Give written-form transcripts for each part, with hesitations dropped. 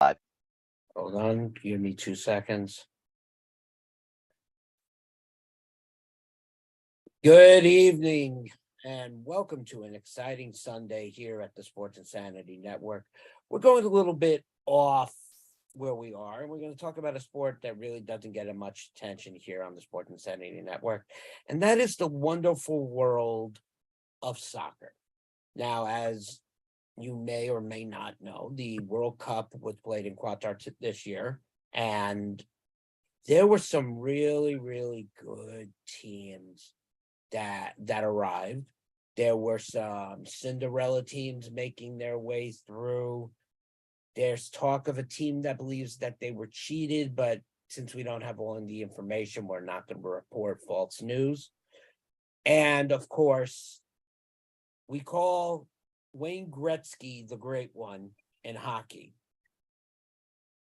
Hold on, give me 2 seconds. Good evening and welcome to an exciting Sunday here at the Sports Insanity Network. We're going a little bit off where we are, and we're going to talk about a sport that really doesn't get much attention here on the Sports Insanity Network, and that is the wonderful world of soccer. Now, as you may or may not know, the World Cup was played in Qatar this year, and there were some really, really good teams that arrived. There were some Cinderella teams making their way through. There's talk of a team that believes that they were cheated, but since we don't have all the information, we're not going to report false news. And of course, we call Wayne Gretzky the Great One in hockey.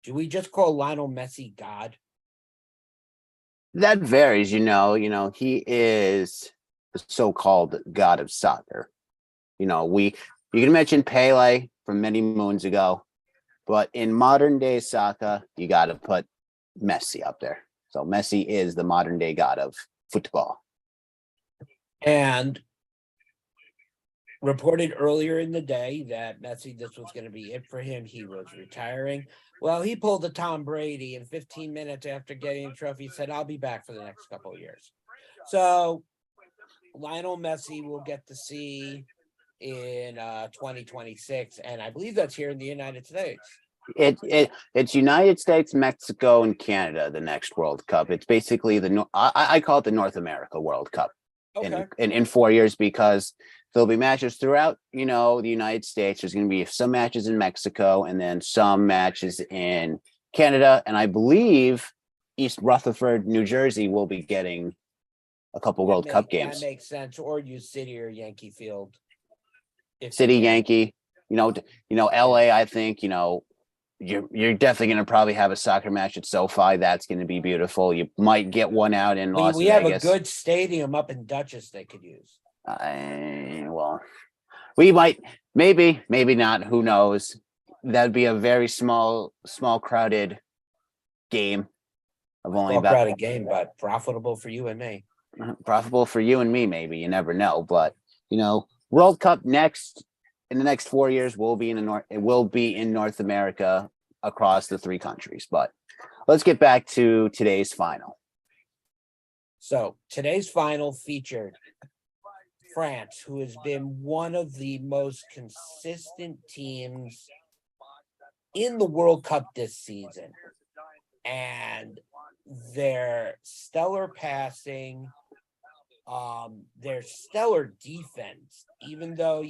Do we just call Lionel Messi God? That varies, he is the so-called god of soccer. You can mention Pele from many moons ago, but in modern day soccer, you got to put Messi up there. So Messi is the modern day god of football. And reported earlier in the day that Messi, this was going to be it for him. He was retiring. Well, he pulled a Tom Brady in 15 minutes after getting a trophy, said, I'll be back for the next couple of years. So Lionel Messi will get to see in 2026, and I believe that's here in the United States. It's United States, Mexico, and Canada, the next World Cup. It's basically I call it the North America World Cup. Okay. in 4 years, because there'll be matches throughout, the United States. There's going to be some matches in Mexico and then some matches in Canada. And I believe East Rutherford, New Jersey will be getting a couple World Cup games. That makes sense. Or use City or Yankee Field. City, Yankee, LA, I think, you're definitely going to probably have a soccer match at SoFi. That's going to be beautiful. You might get one out in Las Vegas. We have a good stadium up in Dutchess they could use. Well, we might, maybe not. Who knows? That'd be a very small crowded game of only about crowded game, but profitable for you and me. Profitable for you and me, maybe. You never know. But World Cup in the next 4 years will be in North America across the three countries. But let's get back to today's final. So today's final featured France, who has been one of the most consistent teams in the World Cup this season. And their stellar passing, their stellar defense, even though,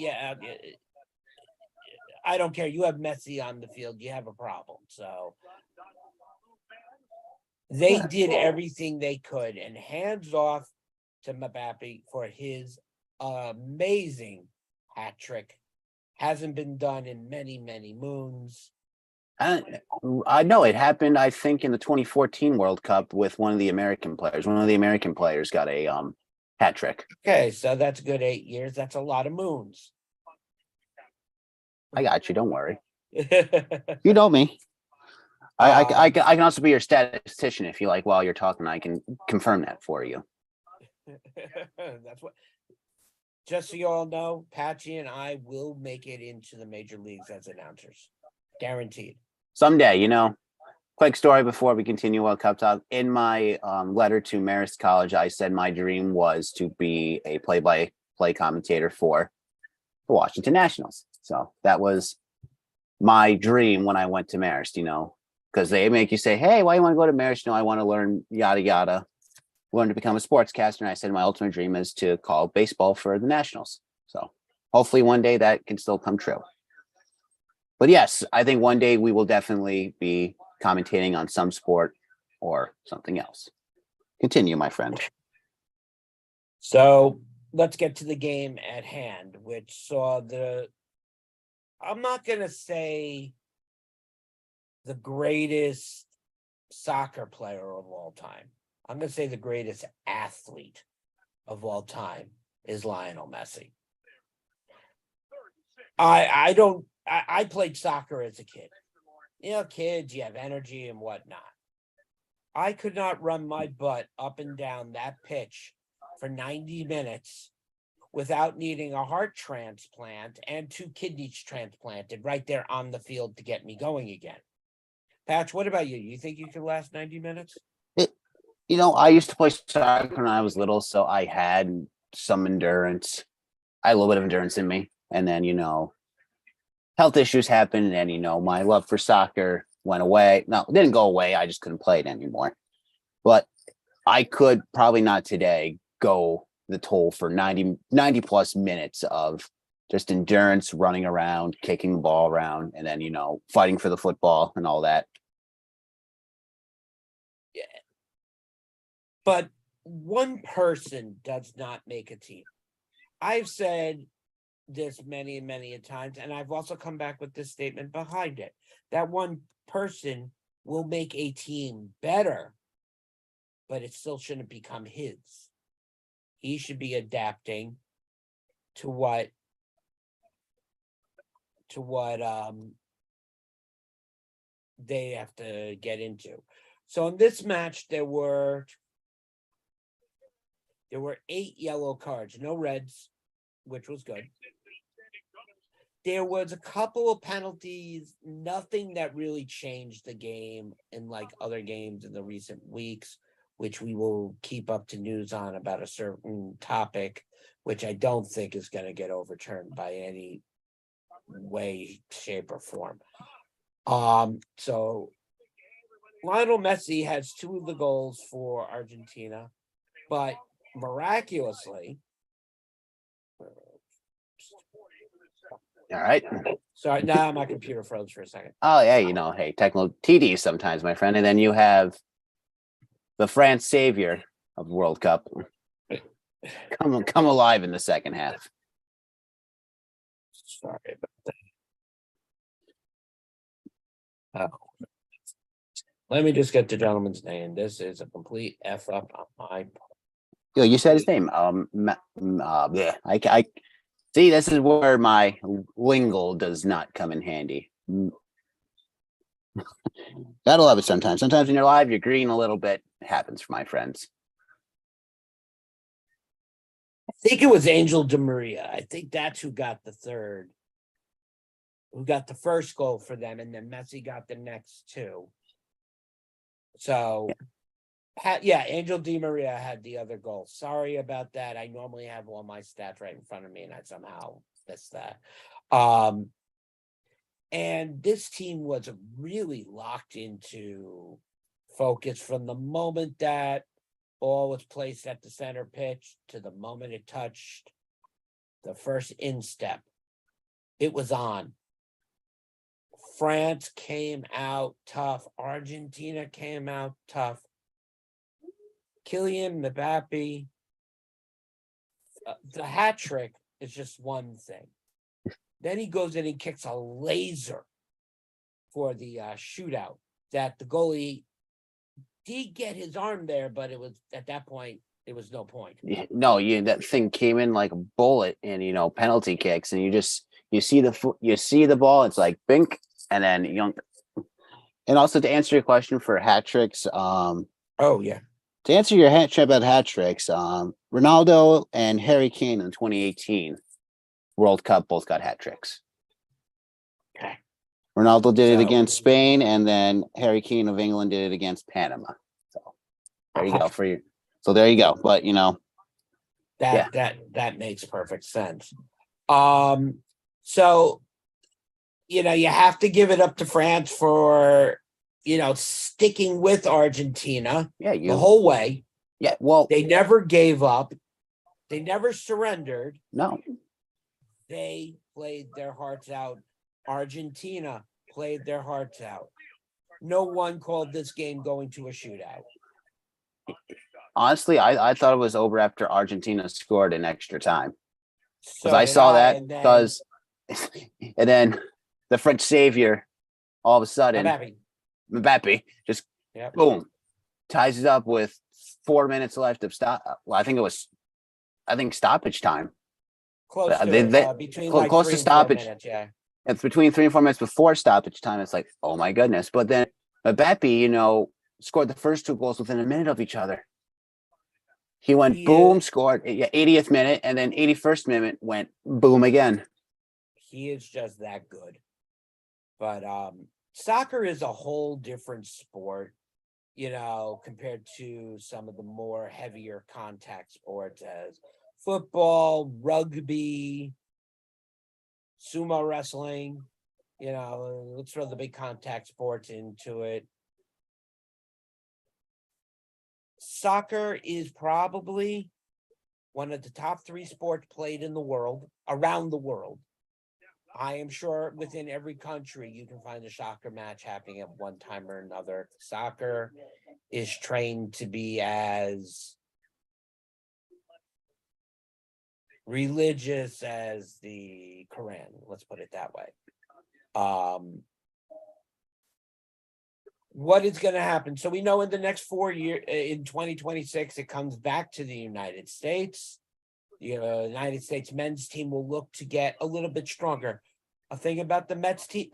I don't care. You have Messi on the field, you have a problem. So they did everything they could, and hands off to Mbappe for his amazing hat trick. Hasn't been done in many, many moons. I know it happened, I think, in the 2014 World Cup with one of the American players. One of the American players got a hat trick. Okay, so that's a good 8 years. That's a lot of moons. I got you. Don't worry. You know me. I can also be your statistician if you like. While you're talking, I can confirm that for you. That's what. Just so you all know, Patchy and I will make it into the major leagues as announcers, guaranteed. Someday, Quick story before we continue World Cup talk. In my letter to Marist College, I said my dream was to be a play-by-play commentator for the Washington Nationals. So that was my dream when I went to Marist, because they make you say, hey, why do you want to go to Marist? I want to learn yada, yada, learn to become a sportscaster. And I said, my ultimate dream is to call baseball for the Nationals. So hopefully one day that can still come true. But yes, I think one day we will definitely be commentating on some sport or something else. Continue, my friend. So let's get to the game at hand, which saw I'm not going to say the greatest soccer player of all time. I'm going to say the greatest athlete of all time is Lionel Messi. I played soccer as a kid. kids, you have energy and whatnot. I could not run my butt up and down that pitch for 90 minutes without needing a heart transplant and 2 kidneys transplanted right there on the field to get me going again. Patch, what about you? You think you could last 90 minutes? I used to play soccer when I was little, so I had some endurance. I had a little bit of endurance in me. And then, health issues happened and, my love for soccer went away. No, it didn't go away. I just couldn't play it anymore. But I could probably not today go the toll for 90 plus minutes of just endurance, running around, kicking the ball around, and then, fighting for the football and all that. Yeah. But one person does not make a team. I've said this many and many a times, and I've also come back with this statement behind it. That one person will make a team better, but it still shouldn't become his. He should be adapting to what they have to get into. So in this match, there were 8 yellow cards, no reds, which was good. There was a couple of penalties, nothing that really changed the game in like other games in the recent weeks, which we will keep up to news on about a certain topic, which I don't think is going to get overturned by any way, shape, or form. So Lionel Messi has 2 of the goals for Argentina, but miraculously, All right. sorry, now my computer froze for a second. Oh, yeah, hey, technical TD sometimes, my friend. And then you have the France savior of the World Cup come alive in the second half. Sorry about that. Oh. Let me just get the gentleman's name. This is a complete F up on my part. You said his name. Yeah. I see. This is where my lingo does not come in handy. Gotta love it sometimes. Sometimes when you're live, you're green a little bit. It happens for my friends. I think it was Angel Di Maria. I think that's who got the first goal for them, and then Messi got the next 2. So, Angel Di Maria had the other goal. Sorry about that. I normally have all my stats right in front of me, and I somehow missed that. And this team was really locked into focus from the moment that ball was placed at the center pitch to the moment it touched the first instep. It was on. France came out tough. Argentina came out tough. Kylian Mbappe, the hat trick is just one thing. Then he goes in and kicks a laser for the shootout that the goalie did get his arm there, but it was at that point, it was no point. No, that thing came in like a bullet in, penalty kicks, and you see the ball, it's like bink, and then and also to answer your question for hat tricks, oh yeah. To answer your about hat tricks, Ronaldo and Harry Kane in 2018 World Cup both got hat tricks. Okay. Ronaldo did it against Spain, and then Harry Kane of England did it against Panama. So there you go for you. So there you go. But that makes perfect sense. So you have to give it up to France for sticking with Argentina the whole way. Yeah, well, they never gave up. They never surrendered. No. They played their hearts out. Argentina played their hearts out. No one called this game going to a shootout. Honestly, I thought it was over after Argentina scored in extra time. Because I saw that because and then the French savior all of a sudden Mbappe just boom ties it up with 4 minutes left of stop. Well, I think stoppage time. Close to close to stoppage. Minutes, yeah. It's between 3 and 4 minutes before stoppage time. It's like, oh my goodness. But then Mbappe, scored the first 2 goals within a minute of each other. He went He boom, scored 80th minute, and then 81st minute went boom again. he is just that good. But soccer is a whole different sport, compared to some of the more heavier contact sports as football, rugby, sumo wrestling. Let's throw the big contact sports into it. Soccer is probably one of the top 3 sports played in the world, around the world. I am sure within every country you can find a soccer match happening at one time or another. Soccer is trained to be as religious as the Quran, let's put it that way. What is going to happen? So we know in the next 4 years, in 2026, it comes back to the United States. The United States men's team will look to get a little bit stronger. A thing about the Mets team,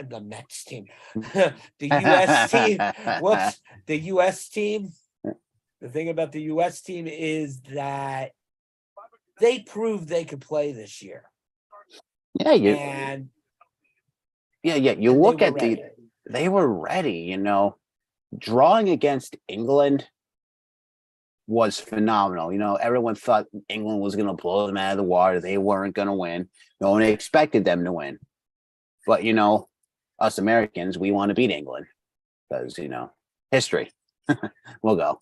the U.S. team. Whoops, the U.S. team. The thing about the U.S. team is that they proved they could play this year. Yeah, you look at they were ready, drawing against England was phenomenal. Everyone thought England was going to blow them out of the water. They weren't going to win. No one expected them to win. But, us Americans, we want to beat England because, history. We'll go.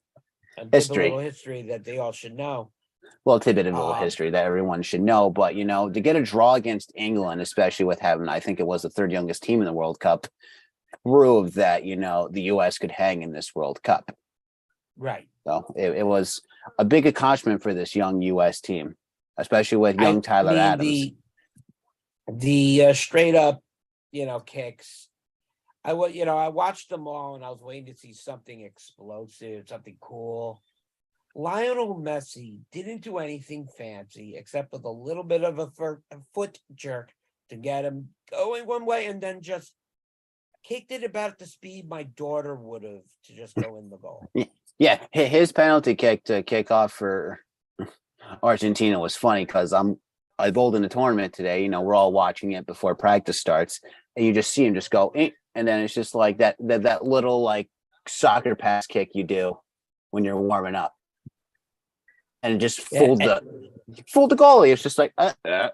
History. A little history that they all should know. Well, tidbit of a little history that everyone should know. But, to get a draw against England, especially with having, I think it was the 3rd youngest team in the World Cup, proved that, the U.S. could hang in this World Cup. Right. So it was a big accomplishment for this young U.S. team, especially with young Tyler Adams. The straight up, kicks. I watched them all and I was waiting to see something explosive, something cool. Lionel Messi didn't do anything fancy except with a little bit of a foot jerk to get him going one way and then just kicked it about the speed my daughter would have to just go in the goal. Yeah, his penalty kick to kick off for Argentina was funny because I bowled in the tournament today. We're all watching it before practice starts, and you just see him just go, and then it's just like that little like soccer pass kick you do when you're warming up, and just fooled the goalie. It's just like, gonna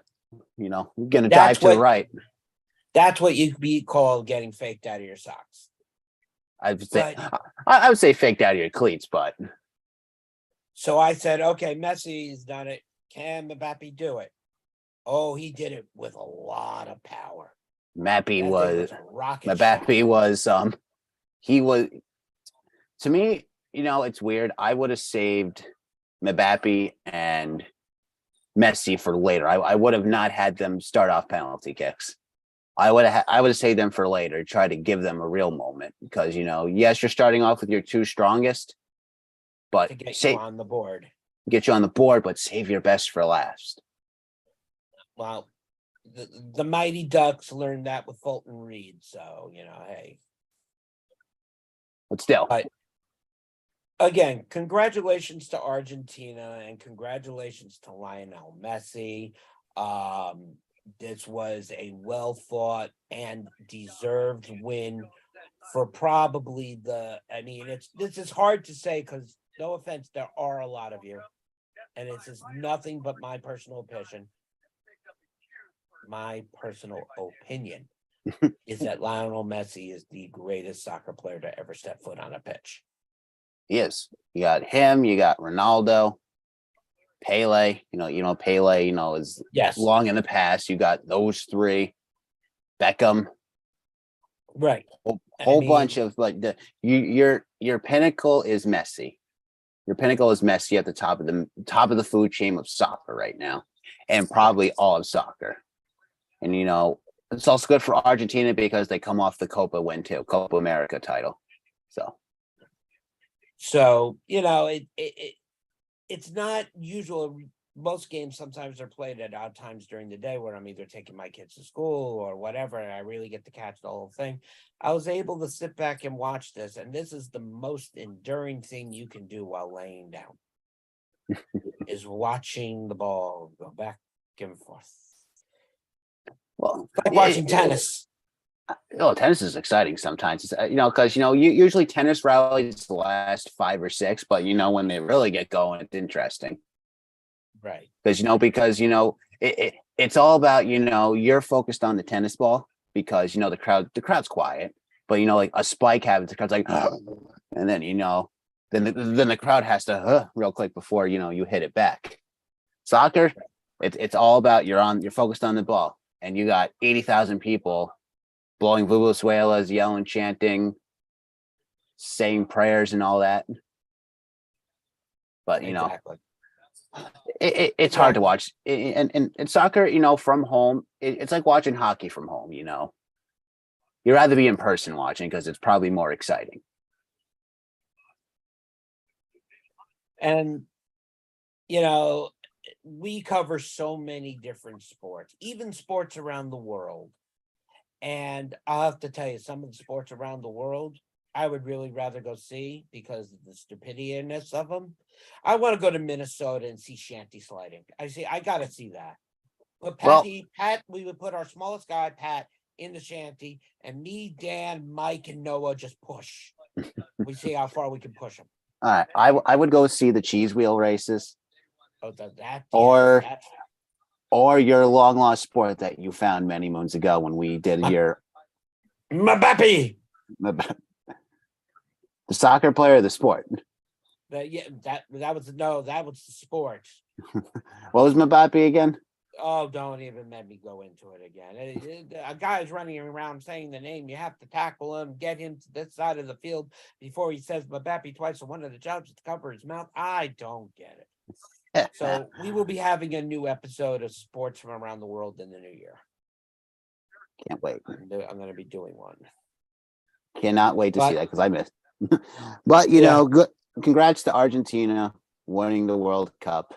dive to the right. That's what you'd be called getting faked out of your socks. I would say faked out of your cleats, but. So I said, okay, Messi's done it. Can Mbappe do it? Oh, he did it with a lot of power. Mbappe was to me, it's weird. I would have saved Mbappe and Messi for later. I would have not had them start off penalty kicks. I would have saved them for later, try to give them a real moment because, yes, you're starting off with your 2 strongest, but to get you on the board. Get you on the board, but save your best for last. Well, the Mighty Ducks learned that with Fulton Reed, so, hey. But still. But again, congratulations to Argentina and congratulations to Lionel Messi. This was a well-thought and deserved win for probably this is hard to say because, no offense, there are a lot of you. And it's just nothing but my personal opinion. My personal opinion is that Lionel Messi is the greatest soccer player to ever step foot on a pitch. He is. You got him, you got Ronaldo. Pele, Pele, is long in the past. You got those 3, Beckham, right? Whole bunch of your pinnacle is Messi. Your pinnacle is Messi at the top of the food chain of soccer right now, and probably all of soccer. And it's also good for Argentina because they come off the Copa win too, Copa America title. So it's not usual most games sometimes are played at odd times during the day where I'm either taking my kids to school or whatever, and I really get to catch the whole thing. I was able to sit back and watch this, and this is the most enduring thing you can do while laying down is watching the ball go back and forth. Well, Like watching tennis. Tennis is exciting sometimes. It's, because usually tennis rallies last 5 or 6, but when they really get going, it's interesting. Right. It's all about you're focused on the tennis ball because the crowd's quiet, but like a spike happens, the crowd's like, and then then the crowd has to real quick before you hit it back. Soccer, it's all about you're focused on the ball, and you got 80,000 people blowing vuvuzelas, yelling, chanting, saying prayers and all that. But Exactly. It's hard to watch. And soccer, from home, it's like watching hockey from home. You'd rather be in person watching because it's probably more exciting. And we cover so many different sports, even sports around the world. And I'll have to tell you, some of the sports around the world, I would really rather go see because of the stupidity-ness of them. I want to go to Minnesota and see shanty sliding. I got to see that. But Pat, we would put our smallest guy, Pat, in the shanty, and me, Dan, Mike, and Noah just push. We see how far we can push them. All right, I would go see the cheese wheel races. Oh, that or your long lost sport that you found many moons ago when we did your Mbappe. The soccer player or the sport? That was the sport. What was Mbappe again? Oh, don't even let me go into it again. A guy's running around saying the name. You have to tackle him, get him to this side of the field before he says Mbappe twice. So one of the jobs is to cover his mouth. I don't get it. So we will be having a new episode of sports from around the world in the new year. Can't wait. I'm going to be doing one. Cannot wait to see that because I missed. But good. Congrats to Argentina winning the World Cup.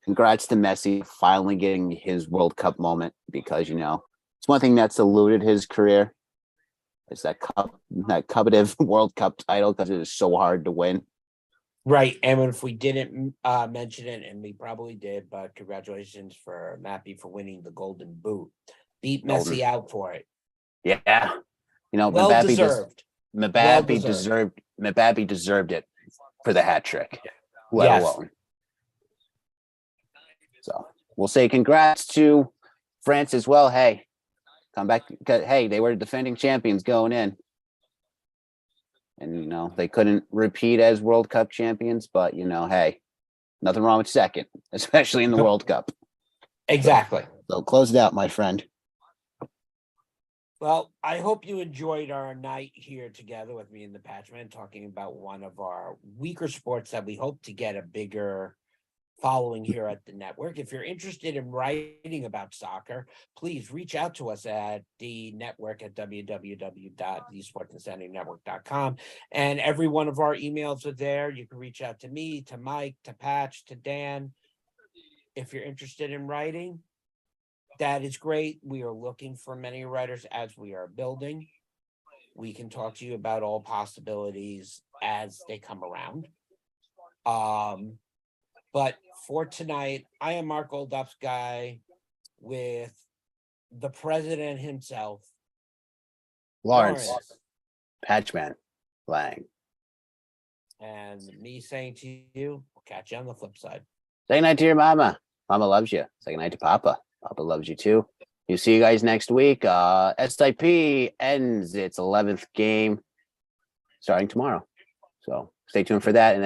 Congrats to Messi finally getting his World Cup moment because it's one thing that's eluded his career. It's that coveted World Cup title because it is so hard to win. Right, and if we didn't mention it, and we probably did, but congratulations for Mappy for winning the Golden Boot. Beat Messi out for it. Yeah, well deserved. Mbappe deserved it for the hat trick, let alone. So we'll say congrats to France as well. Hey, come back. Hey, they were defending champions going in. And, they couldn't repeat as World Cup champions, but, hey, nothing wrong with second, especially in the World Cup. Exactly. So close it out, my friend. Well, I hope you enjoyed our night here together with me and the Patchman talking about one of our weaker sports that we hope to get a bigger following here at the network. If you're interested in writing about soccer, please reach out to us at the network at www.thesportsinsanitynetwork.com. And every one of our emails are there. You can reach out to me, to Mike, to Patch, to Dan. If you're interested in writing, that is great. We are looking for many writers as we are building. We can talk to you about all possibilities as they come around. But for tonight, I am Mark Oldup's guy with the president himself, Lawrence Patchman Lang. And me saying to you, we'll catch you on the flip side. Say goodnight to your mama. Mama loves you. Say goodnight to Papa. Papa loves you too. We'll see you guys next week. SIP ends its 11th game starting tomorrow. So stay tuned for that. And then